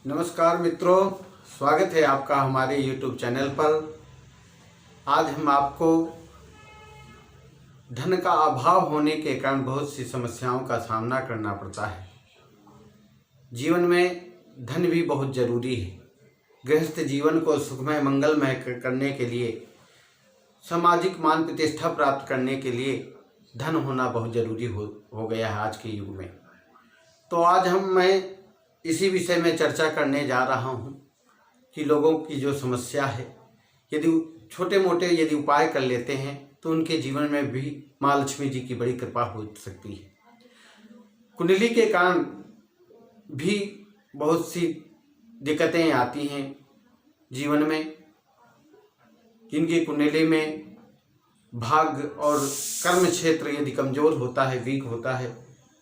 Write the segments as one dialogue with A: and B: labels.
A: नमस्कार मित्रों, स्वागत है आपका हमारे YouTube चैनल पर। आज हम आपको धन का अभाव होने के कारण बहुत सी समस्याओं का सामना करना पड़ता है। जीवन में धन भी बहुत जरूरी है। गृहस्थ जीवन को सुखमय मंगलमय करने के लिए, सामाजिक मान प्रतिष्ठा प्राप्त करने के लिए धन होना बहुत जरूरी हो गया है आज के युग में। तो आज मैं इसी विषय में चर्चा करने जा रहा हूँ कि लोगों की जो समस्या है, यदि छोटे मोटे यदि उपाय कर लेते हैं तो उनके जीवन में भी माँ लक्ष्मी जी की बड़ी कृपा हो सकती है। कुंडली के कारण भी बहुत सी दिक्कतें आती हैं जीवन में। जिनकी कुंडली में भाग्य और कर्म क्षेत्र यदि कमज़ोर होता है, वीक होता है,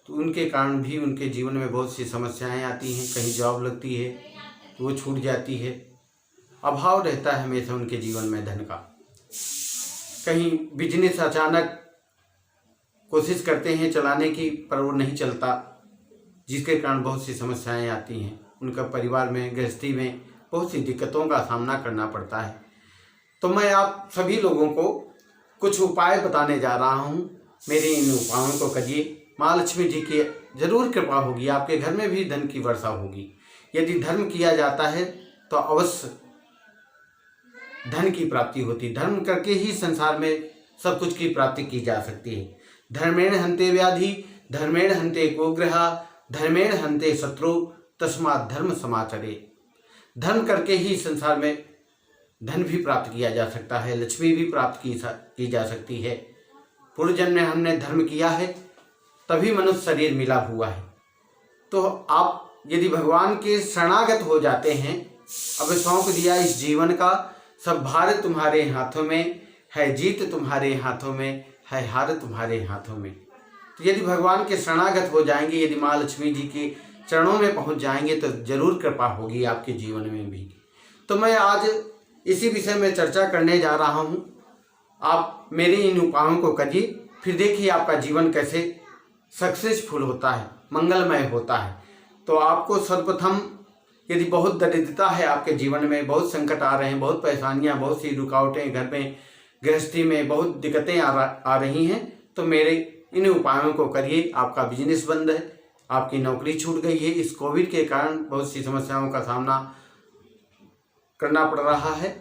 A: तो उनके कारण भी उनके जीवन में बहुत सी समस्याएं आती हैं। कहीं जॉब लगती है तो वो छूट जाती है, अभाव रहता है हमेशा उनके जीवन में धन का। कहीं बिजनेस अचानक कोशिश करते हैं चलाने की पर वो नहीं चलता, जिसके कारण बहुत सी समस्याएं आती हैं। उनका परिवार में, गृहस्थी में बहुत सी दिक्कतों का सामना करना पड़ता है। तो मैं आप सभी लोगों को कुछ उपाय बताने जा रहा हूँ। मेरे इन उपायों को करिए, माँ लक्ष्मी जी की जरूर कृपा होगी, आपके घर में भी धन की वर्षा होगी। यदि धर्म किया जाता है तो अवश्य धन की प्राप्ति होती। धर्म करके ही संसार में सब कुछ की प्राप्ति की जा सकती है। धर्मेण हन्ते व्याधि, धर्मेण हन्ते कोग्रह, धर्मेण हन्ते शत्रु, तस्मात् धर्म समाचरे। धर्म करके ही संसार में धन भी प्राप्त किया जा सकता है, लक्ष्मी भी प्राप्त की जा सकती है। पूर्व जन्म में हमने धर्म किया है तभी मनुष्य शरीर मिला हुआ है। तो आप यदि भगवान के शरणागत हो जाते हैं, अब सौंप दिया इस जीवन का, सब भार तुम्हारे हाथों में है, जीत तुम्हारे हाथों में है, हार तुम्हारे हाथों में। तो यदि भगवान के शरणागत हो जाएंगे, यदि माँ लक्ष्मी जी के चरणों में पहुंच जाएंगे तो जरूर कृपा होगी आपके जीवन में भी। तो मैं आज इसी विषय में चर्चा करने जा रहा हूँ। आप मेरे इन उपायों को करिए, फिर देखिए आपका जीवन कैसे सक्सेसफुल होता है, मंगलमय होता है। तो आपको सर्वप्रथम, यदि बहुत दरिद्रता है आपके जीवन में, बहुत संकट आ रहे हैं, बहुत परेशानियां, बहुत सी रुकावटें घर में, गृहस्थी में बहुत दिक्कतें आ रही हैं, तो मेरे इन उपायों को करिए। आपका बिजनेस बंद है, आपकी नौकरी छूट गई है, इस कोविड के कारण बहुत सी समस्याओं का सामना करना पड़ रहा है,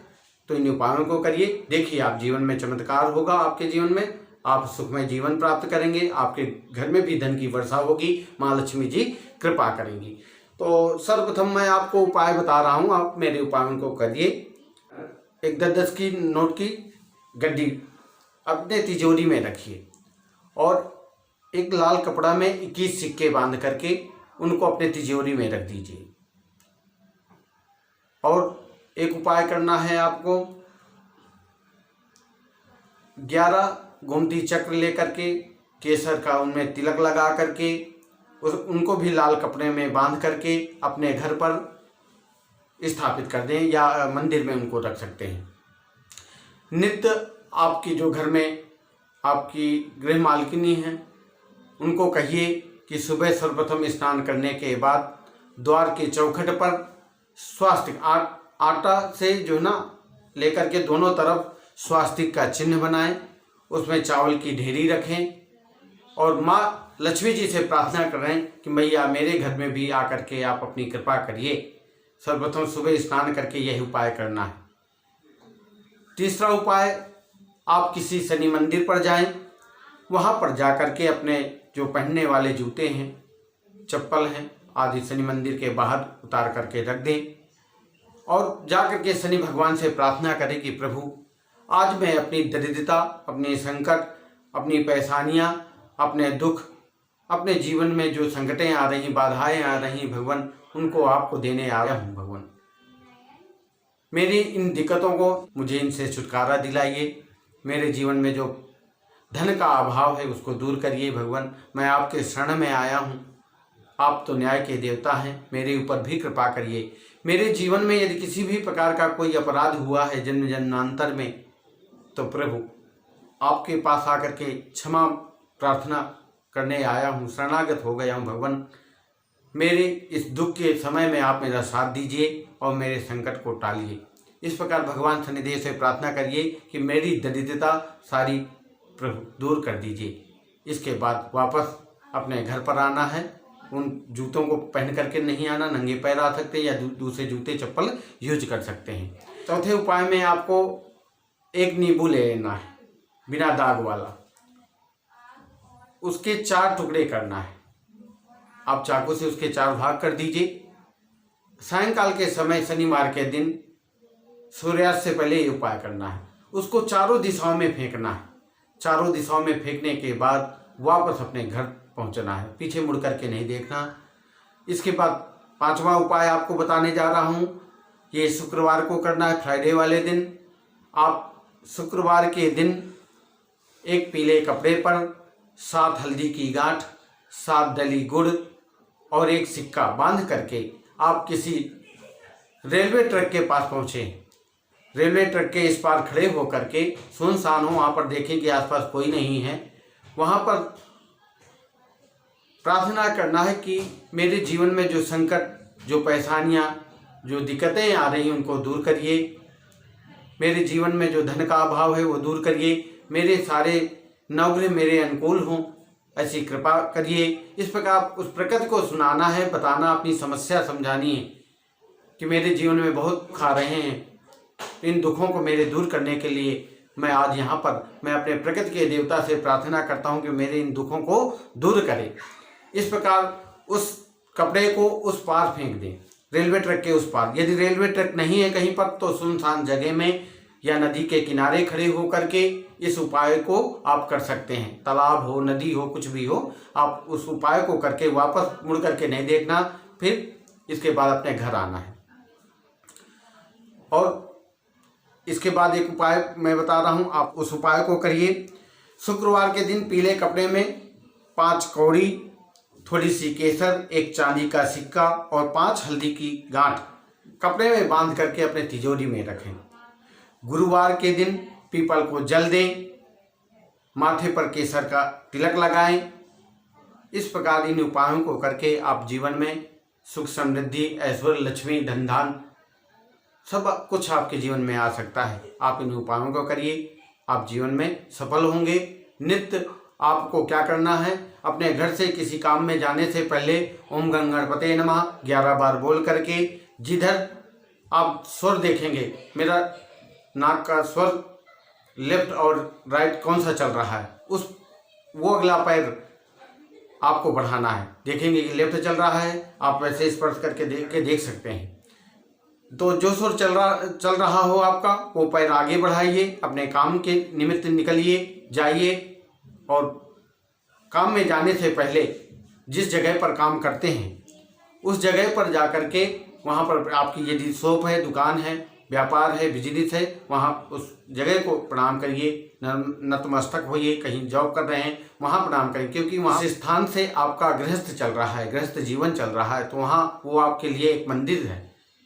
A: तो इन उपायों को करिए। देखिए आप जीवन में चमत्कार होगा, आपके जीवन में आप सुखमय जीवन प्राप्त करेंगे, आपके घर में भी धन की वर्षा होगी, माँ लक्ष्मी जी कृपा करेंगी। तो सर्वप्रथम मैं आपको उपाय बता रहा हूँ, आप मेरे उपायों को करिए। एक 10-10 की नोट की गड्डी अपने तिजोरी में रखिए और एक लाल कपड़ा में 21 सिक्के बांध करके उनको अपने तिजोरी में रख दीजिए। और एक उपाय करना है आपको, 11 गोमती चक्र लेकर के, केसर का उनमें तिलक लगा करके, उनको भी लाल कपड़े में बांध करके अपने घर पर स्थापित कर दें या मंदिर में उनको रख सकते हैं। नित्य आपकी जो घर में आपकी गृह मालकिनी है, उनको कहिए कि सुबह सर्वप्रथम स्नान करने के बाद द्वार के चौखट पर स्वास्तिक आटा से जो है ना लेकर के दोनों तरफ स्वास्तिक का चिन्ह बनाएं, उसमें चावल की ढेरी रखें और माँ लक्ष्मी जी से प्रार्थना करें कि मैया मेरे घर में भी आकर के आप अपनी कृपा करिए। सर्वप्रथम सुबह स्नान करके यही उपाय करना है। तीसरा उपाय, आप किसी शनि मंदिर पर जाएं, वहाँ पर जाकर के अपने जो पहनने वाले जूते हैं, चप्पल हैं आदि शनि मंदिर के बाहर उतार करके रख दें और जाकर के शनि भगवान से प्रार्थना करें कि प्रभु आज मैं अपनी दरिद्रता, अपने संकट, अपनी परेशानियां, अपने दुख, अपने जीवन में जो संकटें आ रही, बाधाएं आ रही, भगवान उनको आपको देने आया हूँ। भगवान मेरी इन दिक्कतों को, मुझे इनसे छुटकारा दिलाइए। मेरे जीवन में जो धन का अभाव है उसको दूर करिए। भगवान मैं आपके शरण में आया हूँ, आप तो न्याय के देवता हैं, मेरे ऊपर भी कृपा करिए। मेरे जीवन में यदि किसी भी प्रकार का कोई अपराध हुआ है जन्म जन्मांतर में, तो प्रभु आपके पास आकर के क्षमा प्रार्थना करने आया हूँ, शरणागत हो गया हूँ। भगवान मेरे इस दुख के समय में आप मेरा साथ दीजिए और मेरे संकट को टालिए। इस प्रकार भगवान शनिदेव से प्रार्थना करिए कि मेरी दरिद्रता सारी दूर कर दीजिए। इसके बाद वापस अपने घर पर आना है। उन जूतों को पहन करके नहीं आना, नंगे पैर आ सकते हैं या दूसरे जूते चप्पल यूज कर सकते हैं। चौथे उपाय में आपको एक नींबू ले लेना है, बिना दाग वाला। उसके 4 टुकड़े करना है। आप चाकू से उसके 4 भाग कर दीजिए। सायंकाल के समय शनिवार के दिन सूर्यास्त से पहले ये उपाय करना है। उसको चारों दिशाओं में फेंकना है। चारों दिशाओं में फेंकने के बाद वापस अपने घर पहुंचना है, पीछे मुड़ करके नहीं देखना। इसके बाद 5वां उपाय आपको बताने जा रहा हूं। ये शुक्रवार को करना है, फ्राइडे वाले दिन। आप शुक्रवार के दिन एक पीले कपड़े पर 7 हल्दी की गांठ, 7 डली गुड़ और एक सिक्का बांध करके आप किसी रेलवे ट्रैक के पास पहुँचे। रेलवे ट्रैक के इस पार खड़े होकर के, सुनसान हो, वहाँ पर देखें कि आसपास कोई नहीं है। वहाँ पर प्रार्थना करना है कि मेरे जीवन में जो संकट, जो परेशानियाँ, जो दिक्कतें आ रही हैं उनको दूर करिए। मेरे जीवन में जो धन का अभाव है वो दूर करिए। मेरे सारे नवग्रह मेरे अनुकूल हों, ऐसी कृपा करिए। इस प्रकार उस प्रकृति को सुनाना है, बताना, अपनी समस्या समझानी है कि मेरे जीवन में बहुत खा रहे हैं। इन दुखों को मेरे दूर करने के लिए मैं आज यहाँ पर मैं अपने प्रकृति के देवता से प्रार्थना करता हूँ कि मेरे इन दुखों को दूर करे। इस प्रकार उस कपड़े को उस पार फेंक दें, रेलवे ट्रैक के उस पार। यदि रेलवे ट्रैक नहीं है कहीं पर तो सुनसान जगह में या नदी के किनारे खड़े होकर के इस उपाय को आप कर सकते हैं। तालाब हो, नदी हो, कुछ भी हो, आप उस उपाय को करके वापस मुड़ करके नहीं देखना। फिर इसके बाद अपने घर आना है। और इसके बाद एक उपाय मैं बता रहा हूँ, आप उस उपाय को करिए। शुक्रवार के दिन पीले कपड़े में 5 कौड़ी, थोड़ी सी केसर, एक चांदी का सिक्का और 5 हल्दी की गांठ कपड़े में बांध करके अपने तिजोरी में रखें। गुरुवार के दिन पीपल को जल दें, माथे पर केसर का तिलक लगाएं। इस प्रकार इन उपायों को करके आप जीवन में सुख, समृद्धि, ऐश्वर्य, लक्ष्मी, धन धान सब कुछ आपके जीवन में आ सकता है। आप इन उपायों को करिए, आप जीवन में सफल होंगे। नित्य आपको क्या करना है, अपने घर से किसी काम में जाने से पहले ओम गणपते नमः 11 बार बोल करके, जिधर आप स्वर देखेंगे, मेरा नाक का स्वर लेफ्ट और राइट कौन सा चल रहा है, वो अगला पैर आपको बढ़ाना है। देखेंगे कि लेफ्ट चल रहा है, आप वैसे स्पर्श करके देख सकते हैं। तो जो सुर चल रहा हो आपका, वो पैर आगे बढ़ाइए, अपने काम के निमित्त निकलिए, जाइए। और काम में जाने से पहले जिस जगह पर काम करते हैं उस जगह पर जा कर के, वहाँ पर आपकी यदि शॉप है, दुकान है, व्यापार है, बिजनेस है, वहाँ उस जगह को प्रणाम करिए, नतमस्तक होइए। कहीं जॉब कर रहे हैं वहाँ प्रणाम करिए, क्योंकि वहाँ इस स्थान से आपका गृहस्थ चल रहा है, गृहस्थ जीवन चल रहा है, तो वहाँ वो आपके लिए एक मंदिर है।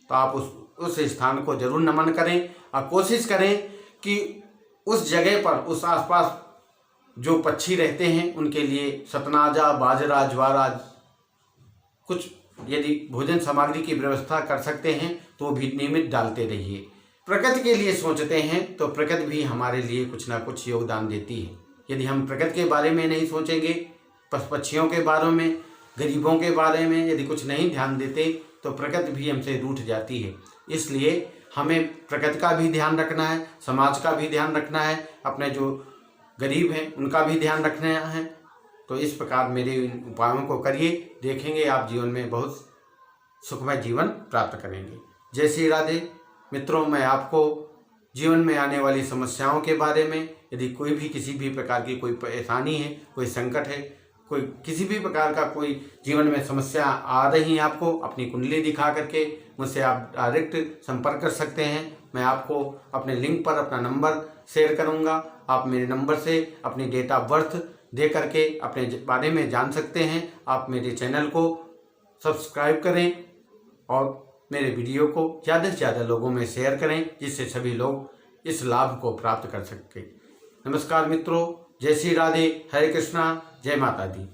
A: तो आप उस स्थान को जरूर नमन करें और कोशिश करें कि उस जगह पर, उस आसपास जो पक्षी रहते हैं उनके लिए सतनाजा, बाजरा, ज्वारा, कुछ यदि भोजन सामग्री की व्यवस्था कर सकते हैं तो भी नियमित डालते रहिए। प्रकृति के लिए सोचते हैं तो प्रकृति भी हमारे लिए कुछ ना कुछ योगदान देती है। यदि हम प्रकृति के बारे में नहीं सोचेंगे, पक्षियों के बारे में, गरीबों के बारे में यदि कुछ नहीं ध्यान देते तो प्रकृति भी हमसे रूठ जाती है। इसलिए हमें प्रकृति का भी ध्यान रखना है, समाज का भी ध्यान रखना है, अपने जो गरीब हैं उनका भी ध्यान रखना है। तो इस प्रकार मेरे इन उपायों को करिए, देखेंगे आप जीवन में बहुत सुखमय जीवन प्राप्त करेंगे। जय श्री राधे। मित्रों, मैं आपको जीवन में आने वाली समस्याओं के बारे में, यदि कोई भी किसी भी प्रकार की कोई परेशानी है, कोई संकट है, कोई किसी भी प्रकार का कोई जीवन में समस्या आ रही है, आपको अपनी कुंडली दिखा करके मुझसे आप डायरेक्ट संपर्क कर सकते हैं। मैं आपको अपने लिंक पर अपना नंबर शेयर करूंगा। आप मेरे नंबर से अपनी डेट ऑफ बर्थ दे करके अपने बारे में जान सकते हैं। आप मेरे चैनल को सब्सक्राइब करें और मेरे वीडियो को ज़्यादा से ज़्यादा लोगों में शेयर करें, जिससे सभी लोग इस लाभ को प्राप्त कर सकें। नमस्कार मित्रों, जय श्री राधे, हरे कृष्णा, जय माता दी।